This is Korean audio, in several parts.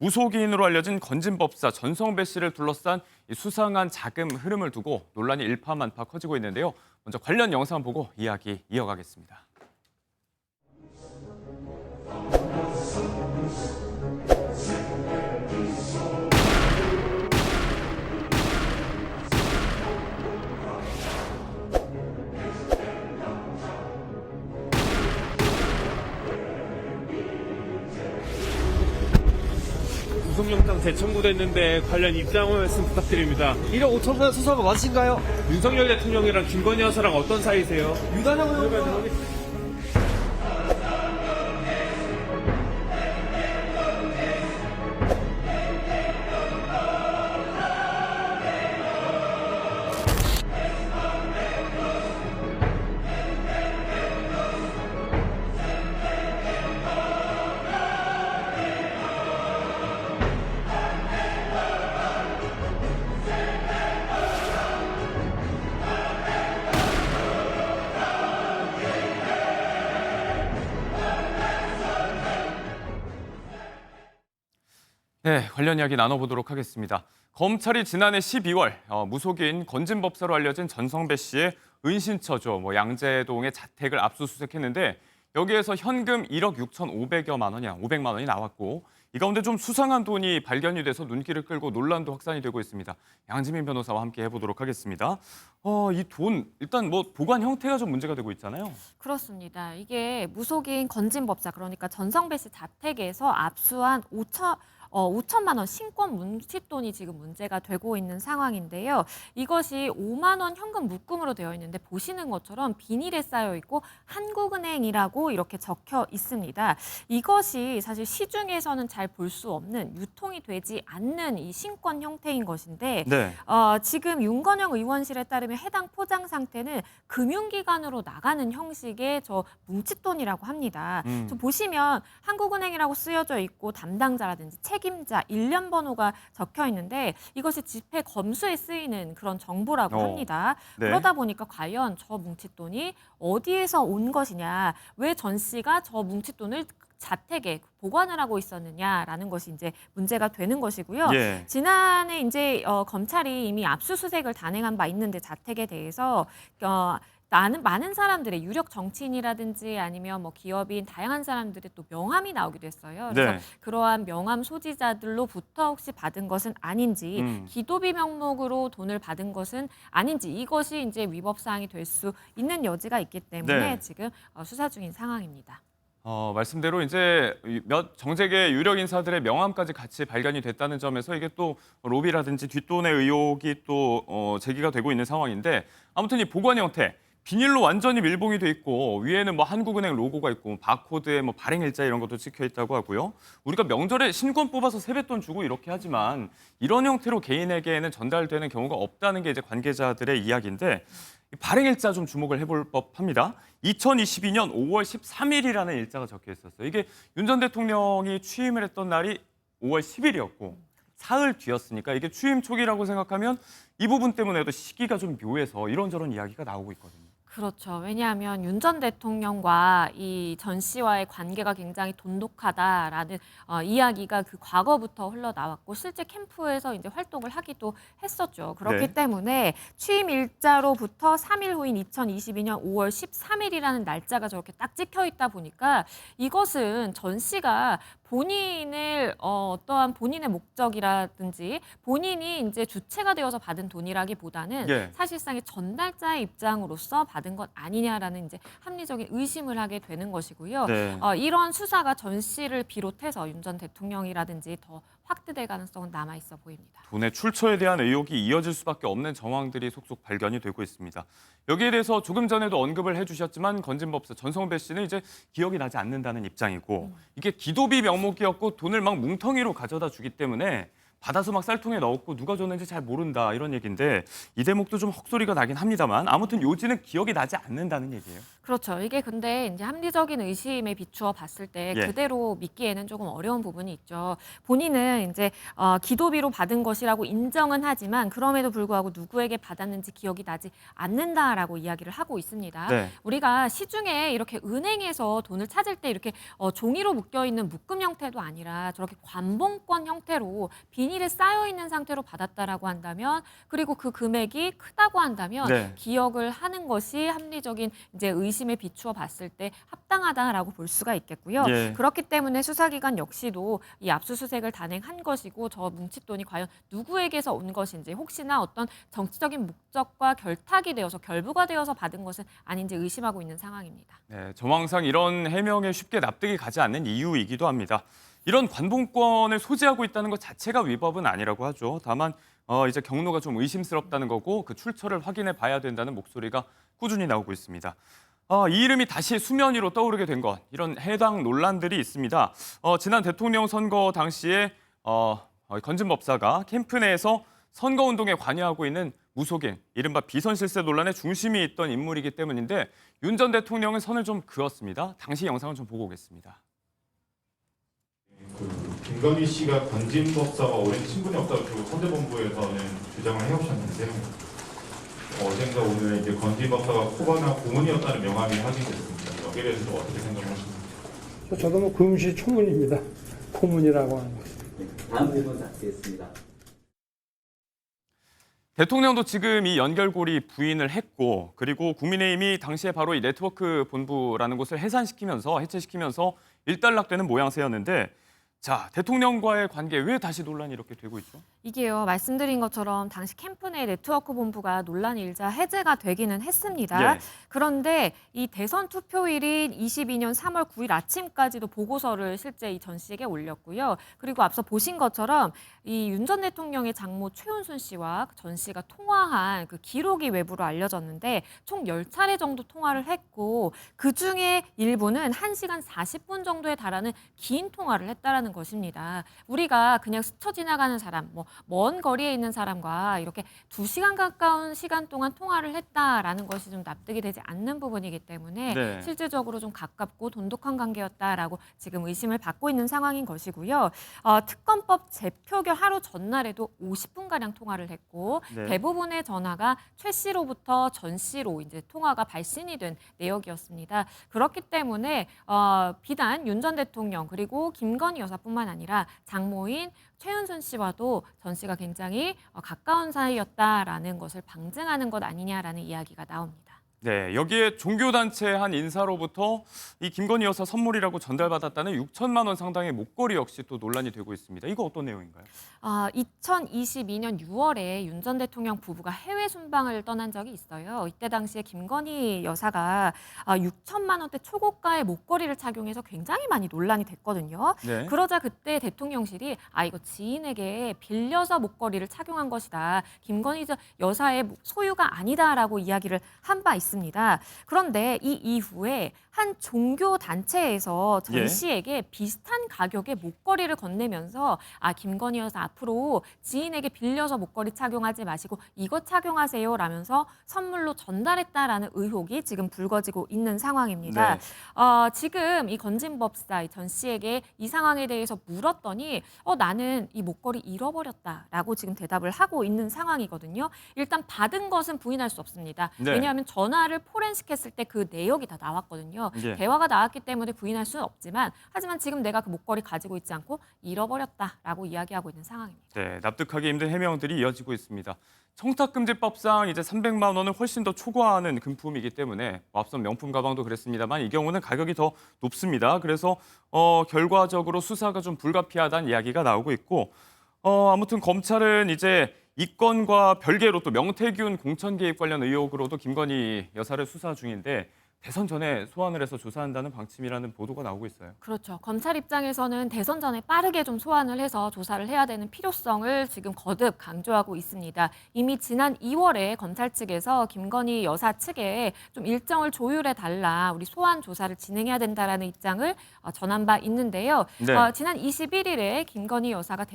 무속인으로 알려진 건진법사 전성배 씨를 둘러싼 이 수상한 자금 흐름을 두고 논란이 일파만파 커지고 있는데요. 먼저 관련 영상 보고 이야기 이어가겠습니다. 구속영장 재청구됐는데 관련 입장 말씀 부탁드립니다. 1억 5천만 수사가 맞으신가요? 윤석열 대통령이랑 김건희 여사랑 어떤 사이세요? 유단형 의원 네, 관련 이야기 나눠보도록 하겠습니다. 검찰이 지난해 12월 무속인 건진법사로 알려진 전성배 씨의 은신처죠. 양재동의 자택을 압수수색했는데 여기에서 현금 1억 6,500여만 원이 500만 원이 나왔고 이 가운데 좀 수상한 돈이 발견이 돼서 눈길을 끌고 논란도 확산이 되고 있습니다. 양지민 변호사와 함께 해보도록 하겠습니다. 이 돈 일단 보관 형태가 좀 문제가 되고 있잖아요. 그렇습니다. 이게 무속인 건진법사 그러니까 전성배 씨 자택에서 압수한 5천만 원 신권 뭉칫돈이 지금 문제가 되고 있는 상황인데요. 이것이 5만 원 현금 묶음으로 되어 있는데 보시는 것처럼 비닐에 쌓여 있고 한국은행이라고 이렇게 적혀 있습니다. 이것이 사실 시중에서는 잘 볼 수 없는 유통이 되지 않는 이 신권 형태인 것인데 네. 지금 윤건영 의원실에 따르면 해당 포장 상태는 금융기관으로 나가는 형식의 저 뭉칫돈이라고 합니다. 좀 보시면 한국은행이라고 쓰여져 있고 담당자라든지 책임자, 일련 번호가 적혀 있는데 이것이 집회 검수에 쓰이는 그런 정보라고 합니다. 네. 그러다 보니까 과연 저 뭉칫돈이 어디에서 온 것이냐, 왜 전 씨가 저 뭉칫돈을 자택에 보관을 하고 있었느냐라는 것이 이제 문제가 되는 것이고요. 예. 지난해 이제 검찰이 이미 압수수색을 단행한 바 있는데 자택에 대해서 많은 사람들의 유력 정치인이라든지 아니면 기업인 다양한 사람들의 또 명함이 나오기도 했어요. 그래서 네. 그러한 명함 소지자들로부터 혹시 받은 것은 아닌지, 기도비 명목으로 돈을 받은 것은 아닌지 이것이 이제 위법 사항이 될 수 있는 여지가 있기 때문에 네. 지금 수사 중인 상황입니다. 말씀대로 이제 몇 정재계 유력 인사들의 명함까지 같이 발견이 됐다는 점에서 이게 또 로비라든지 뒷돈의 의혹이 또 제기가 되고 있는 상황인데 아무튼 이 보관 형태 비닐로 완전히 밀봉이 돼 있고 위에는 한국은행 로고가 있고 바코드에 발행일자 이런 것도 찍혀 있다고 하고요. 우리가 명절에 신권 뽑아서 세뱃돈 주고 이렇게 하지만 이런 형태로 개인에게는 전달되는 경우가 없다는 게 이제 관계자들의 이야기인데 발행일자 좀 주목을 해볼 법합니다. 2022년 5월 13일이라는 일자가 적혀 있었어요. 이게 윤 전 대통령이 취임을 했던 날이 5월 10일이었고 사흘 뒤였으니까 이게 취임 초기라고 생각하면 이 부분 때문에도 시기가 좀 묘해서 이런저런 이야기가 나오고 있거든요. 그렇죠. 왜냐하면 윤 전 대통령과 이 전 씨와의 관계가 굉장히 돈독하다라는 이야기가 그 과거부터 흘러나왔고 실제 캠프에서 이제 활동을 하기도 했었죠. 그렇기 네. 때문에 취임 일자로부터 3일 후인 2022년 5월 13일이라는 날짜가 저렇게 딱 찍혀 있다 보니까 이것은 전 씨가 본인을 어떠한 본인의 목적이라든지 본인이 이제 주체가 되어서 받은 돈이라기보다는 예. 사실상의 전달자의 입장으로서 받은 것 아니냐라는 이제 합리적인 의심을 하게 되는 것이고요. 네. 이런 수사가 전 씨를 비롯해서 윤 전 대통령이라든지 더 확대될 가능성은 남아 있어 보입니다. 돈의 출처에 대한 의혹이 이어질 수밖에 없는 정황들이 속속 발견이 되고 있습니다. 여기에 대해서 조금 전에도 언급을 해주셨지만 건진법사 전성배 씨는 이제 기억이 나지 않는다는 입장이고 이게 기도비 명목이었고 돈을 막 뭉텅이로 가져다 주기 때문에 받아서 막 쌀통에 넣었고 누가 줬는지 잘 모른다 이런 얘기인데 이 대목도 좀 헛소리가 나긴 합니다만 아무튼 요지는 기억이 나지 않는다는 얘기예요. 그렇죠. 이게 근데 이제 합리적인 의심에 비추어 봤을 때 예. 그대로 믿기에는 조금 어려운 부분이 있죠. 본인은 이제 기도비로 받은 것이라고 인정은 하지만 그럼에도 불구하고 누구에게 받았는지 기억이 나지 않는다라고 이야기를 하고 있습니다. 네. 우리가 시중에 이렇게 은행에서 돈을 찾을 때 이렇게 종이로 묶여 있는 묶음 형태도 아니라 저렇게 관봉권 형태로 비닐에 쌓여 있는 상태로 받았다라고 한다면 그리고 그 금액이 크다고 한다면 네. 기억을 하는 것이 합리적인 이제 의심에 비추어 봤을 때 합당하다라고 볼 수가 있겠고요. 예. 그렇기 때문에 수사기관 역시도 이 압수수색을 단행한 것이고 저 뭉칫돈이 과연 누구에게서 온 것인지 혹시나 어떤 정치적인 목적과 결탁이 되어서 결부가 되어서 받은 것은 아닌지 의심하고 있는 상황입니다. 네, 정황상 이런 해명에 쉽게 납득이 가지 않는 이유이기도 합니다. 이런 관봉권을 소지하고 있다는 것 자체가 위법은 아니라고 하죠. 다만 이제 경로가 좀 의심스럽다는 거고 그 출처를 확인해 봐야 된다는 목소리가 꾸준히 나오고 있습니다. 이 이름이 다시 수면 위로 떠오르게 된 것, 이런 해당 논란들이 있습니다. 지난 대통령 선거 당시에 건진법사가 캠프 내에서 선거운동에 관여하고 있는 무속인, 이른바 비선실세 논란의 중심이 있던 인물이기 때문인데 윤 전 대통령은 선을 좀 그었습니다. 당시 영상을 좀 보고 오겠습니다. 김건희 씨가 건진법사와 오랜 친분이 없다고 그 선대본부에서는 주장을 해오셨는데 어젠가 오늘 이제 건진법사가 코바나 고문이었다는 명함이 확인됐습니다. 여기에 대해서 어떻게 생각하십니까? 저도 뭐 금시 초문입니다. 고문이라고 하는 것은. 다음 부분 작성했습니다. 대통령도 지금 이 연결고리 부인을 했고 그리고 국민의힘이 당시에 바로 이 네트워크 본부라는 곳을 해체시키면서 일단락되는 모양새였는데 자, 대통령과의 관계 왜 다시 논란이 이렇게 되고 있죠? 이게요, 말씀드린 것처럼 당시 캠프 내 네트워크 본부가 논란이 일자 해제가 되기는 했습니다. 예. 그런데 이 대선 투표일인 22년 3월 9일 아침까지도 보고서를 실제 이 전 씨에게 올렸고요. 그리고 앞서 보신 것처럼 이 윤 전 대통령의 장모 최은순 씨와 전 씨가 통화한 그 기록이 외부로 알려졌는데 총 10차례 정도 통화를 했고 그중에 일부는 1시간 40분 정도에 달하는 긴 통화를 했다라는 것입니다. 우리가 그냥 스쳐 지나가는 사람, 먼 거리에 있는 사람과 이렇게 2시간 가까운 시간 동안 통화를 했다라는 것이 좀 납득이 되지 않는 부분이기 때문에 네. 실질적으로 좀 가깝고 돈독한 관계였다라고 지금 의심을 받고 있는 상황인 것이고요. 특검법 재표결 하루 전날에도 50분가량 통화를 했고 네. 대부분의 전화가 최 씨로부터 전 씨로 이제 통화가 발신이 된 내역이었습니다. 그렇기 때문에 비단 윤 전 대통령 그리고 김건희 여사뿐만 아니라 장모인 최은순 씨와도 전 씨가 굉장히 가까운 사이였다라는 것을 방증하는 것 아니냐라는 이야기가 나옵니다. 네, 여기에 종교단체 한 인사로부터 이 김건희 여사 선물이라고 전달받았다는 6천만 원 상당의 목걸이 역시 또 논란이 되고 있습니다. 이거 어떤 내용인가요? 2022년 6월에 윤 전 대통령 부부가 해외 순방을 떠난 적이 있어요. 이때 당시에 김건희 여사가 6천만 원대 초고가의 목걸이를 착용해서 굉장히 많이 논란이 됐거든요. 네. 그러자 그때 대통령실이 이거 지인에게 빌려서 목걸이를 착용한 것이다. 김건희 여사의 소유가 아니다라고 이야기를 한 바 있습니다. 그런데 이 이후에 한 종교 단체에서 전 예. 씨에게 비슷한 가격의 목걸이를 건네면서 김건희 여사 앞으로 지인에게 빌려서 목걸이 착용하지 마시고 이거 착용하세요 라면서 선물로 전달했다라는 의혹이 지금 불거지고 있는 상황입니다. 네. 지금 이 건진법사 전 씨에게 이 상황에 대해서 물었더니 나는 이 목걸이 잃어버렸다라고 지금 대답을 하고 있는 상황이거든요. 일단 받은 것은 부인할 수 없습니다. 네. 왜냐하면 전화를 포렌식했을 때 그 내역이 다 나왔거든요. 예. 대화가 나왔기 때문에 부인할 수는 없지만 하지만 지금 내가 그 목걸이 가지고 있지 않고 잃어버렸다라고 이야기하고 있는 상황입니다. 네, 납득하기 힘든 해명들이 이어지고 있습니다. 청탁금지법상 이제 300만 원을 훨씬 더 초과하는 금품이기 때문에 앞선 명품 가방도 그랬습니다만 이 경우는 가격이 더 높습니다. 그래서 결과적으로 수사가 좀 불가피하다는 이야기가 나오고 있고 아무튼 검찰은 이제 이 건과 별개로 또 명태균 공천 개입 관련 의혹으로도 김건희 여사를 수사 중인데 대선 전에 소환을 해서 조사한다는 방침이라는 보도가 나오고 있어요. 그렇죠. 검찰 입장에서는 대선 전에 빠르게 좀 소환을 해서 조사를 해야 되는 필요성을 지금 거듭 강조하고 있습니다. 이미 지난 2월에 검찰 측에서 김건희 여사 측에 좀 일정을 조율해 달라, 우리 소환 조사를 진행해야 된다라는 입장을 전한 바 있는데요. 네. 지난 21일에 김건희 여사가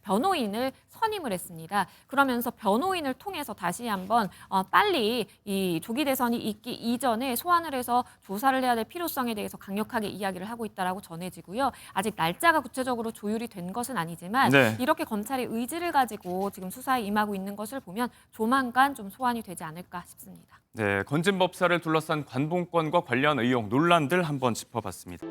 변호인을 선임을 했습니다. 그러면서 변호인을 통해서 다시 한번 빨리 이 조기 대선이 있기 이전에 소환을 해서 조사를 해야 될 필요성에 대해서 강력하게 이야기를 하고 있다라고 전해지고요. 아직 날짜가 구체적으로 조율이 된 것은 아니지만 네. 이렇게 검찰의 의지를 가지고 지금 수사에 임하고 있는 것을 보면 조만간 좀 소환이 되지 않을까 싶습니다. 네, 건진법사를 둘러싼 관봉권과 관련 의혹 논란들 한번 짚어봤습니다.